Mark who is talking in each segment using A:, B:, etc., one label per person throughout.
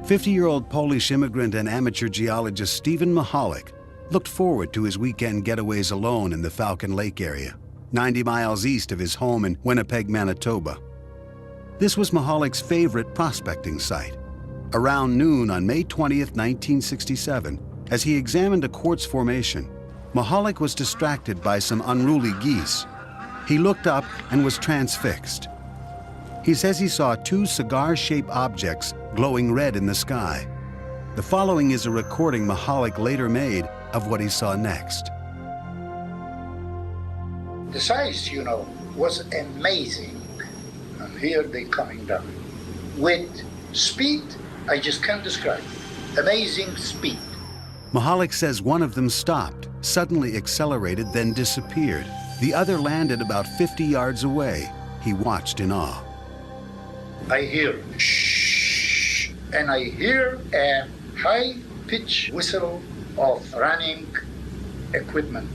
A: 50-year-old Polish immigrant and amateur geologist Stephen Michalak looked forward to his weekend getaways alone in the Falcon Lake area, 90 miles east of his home in Winnipeg, Manitoba. This was Michalak's favorite prospecting site. Around noon on May 20th, 1967, as he examined a quartz formation, Michalak was distracted by some unruly geese. He looked up and was transfixed. He says he saw two cigar-shaped objects glowing red in the sky. The following is a recording Michalak later made of what he saw next.
B: The size, was amazing. And here they're coming down. With speed, I just can't describe. Amazing speed.
A: Michalak says one of them stopped, suddenly accelerated, then disappeared. The other landed about 50 yards away. He watched in awe.
B: I hear shh, and I hear a high-pitched whistle of running equipment,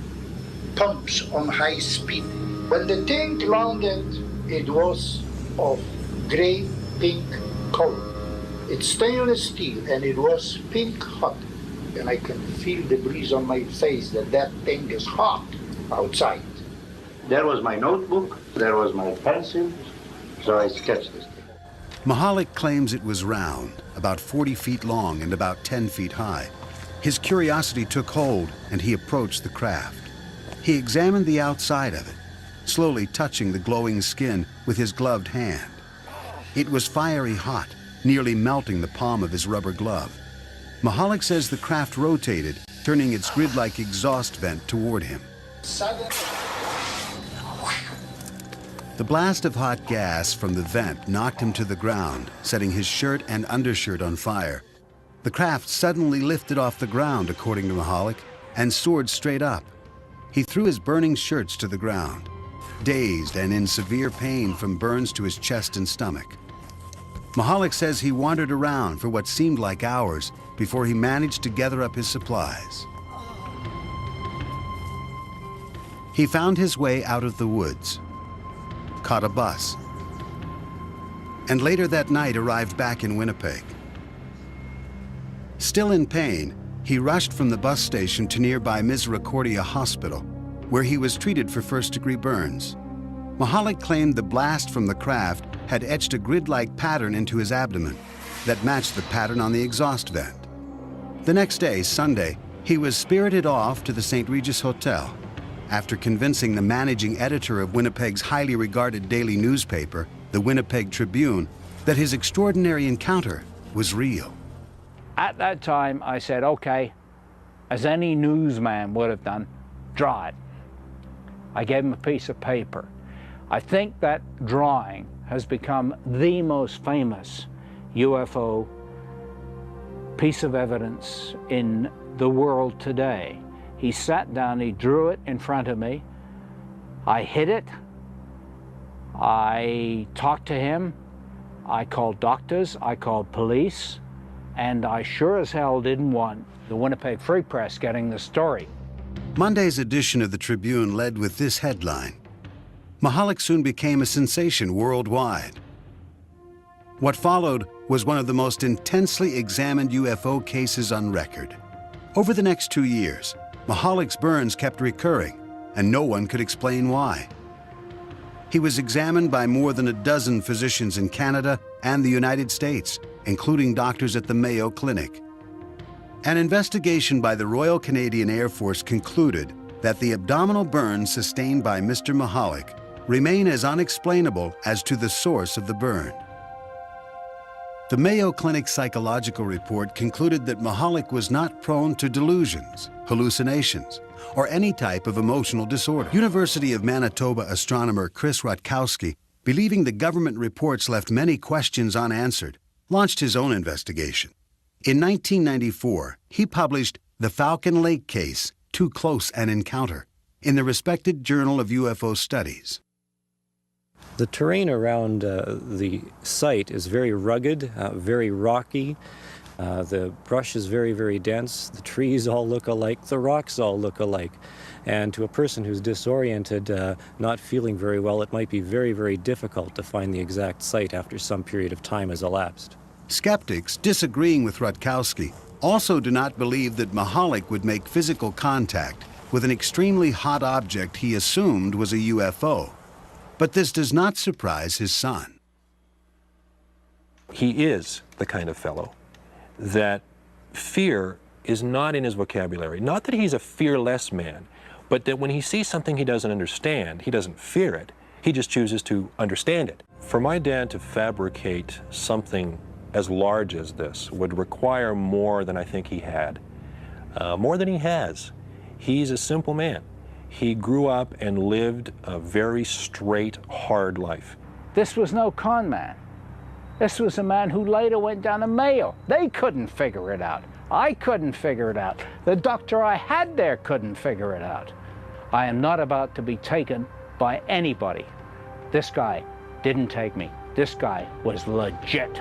B: pumps on high speed. When the thing landed, it was of gray-pink color. It's stainless steel, and it was pink hot. And I can feel the breeze on my face that thing is hot outside. There was my notebook, there was my pencil, so I sketched this thing.
A: Michalak claims it was round, about 40 feet long and about 10 feet high. His curiosity took hold and he approached the craft. He examined the outside of it, slowly touching the glowing skin with his gloved hand. It was fiery hot, nearly melting the palm of his rubber glove. Michalak says the craft rotated, turning its grid-like exhaust vent toward him.
B: Suddenly,
A: the blast of hot gas from the vent knocked him to the ground, setting his shirt and undershirt on fire. The craft suddenly lifted off the ground, according to Michalak, and soared straight up. He threw his burning shirts to the ground, dazed and in severe pain from burns to his chest and stomach. Michalak says he wandered around for what seemed like hours before he managed to gather up his supplies. He found his way out of the woods, caught a bus, and later that night arrived back in Winnipeg. Still in pain, he rushed from the bus station to nearby Misericordia Hospital, where he was treated for first-degree burns. Michalak claimed the blast from the craft had etched a grid-like pattern into his abdomen that matched the pattern on the exhaust vent. The next day, Sunday, he was spirited off to the St. Regis Hotel after convincing the managing editor of Winnipeg's highly regarded daily newspaper, the Winnipeg Tribune, that his extraordinary encounter was real.
C: At that time, I said, okay, as any newsman would have done, draw it. I gave him a piece of paper. I think that drawing has become the most famous UFO piece of evidence in the world today. He sat down, he drew it in front of me. I hid it. I talked to him. I called doctors, I called police, and I sure as hell didn't want the Winnipeg Free Press getting the story.
A: Monday's edition of the Tribune led with this headline: Michalak soon became a sensation worldwide. What followed was one of the most intensely examined UFO cases on record. Over the next 2 years, Michalak's burns kept recurring, and no one could explain why. He was examined by more than a dozen physicians in Canada and the United States, including doctors at the Mayo Clinic. An investigation by the Royal Canadian Air Force concluded that the abdominal burns sustained by Mr. Michalak remain as unexplainable as to the source of the burn. The Mayo Clinic psychological report concluded that Michalak was not prone to delusions, hallucinations, or any type of emotional disorder. University of Manitoba astronomer Chris Rutkowski, believing the government reports left many questions unanswered, launched his own investigation. In 1994, he published The Falcon Lake Case, Too Close an Encounter, in the respected Journal of UFO Studies.
D: The terrain around the site is very rugged, very rocky. The brush is very, very dense. The trees all look alike. The rocks all look alike. And to a person who's disoriented, not feeling very well, it might be very, very difficult to find the exact site after some period of time has elapsed.
A: Skeptics, disagreeing with Rutkowski, also do not believe that Michalak would make physical contact with an extremely hot object he assumed was a UFO. But this does not surprise his son.
E: He is the kind of fellow that fear is not in his vocabulary. Not that he's a fearless man, but that when he sees something he doesn't understand, he doesn't fear it. He just chooses to understand it. For my dad to fabricate something as large as this would require more than I think he had, more than he has. He's a simple man. He grew up and lived a very straight, hard life.
C: This was no con man. This was a man who later went down to Mayo. They couldn't figure it out. I couldn't figure it out. The doctor I had there couldn't figure it out. I am not about to be taken by anybody. This guy didn't take me. This guy was legit.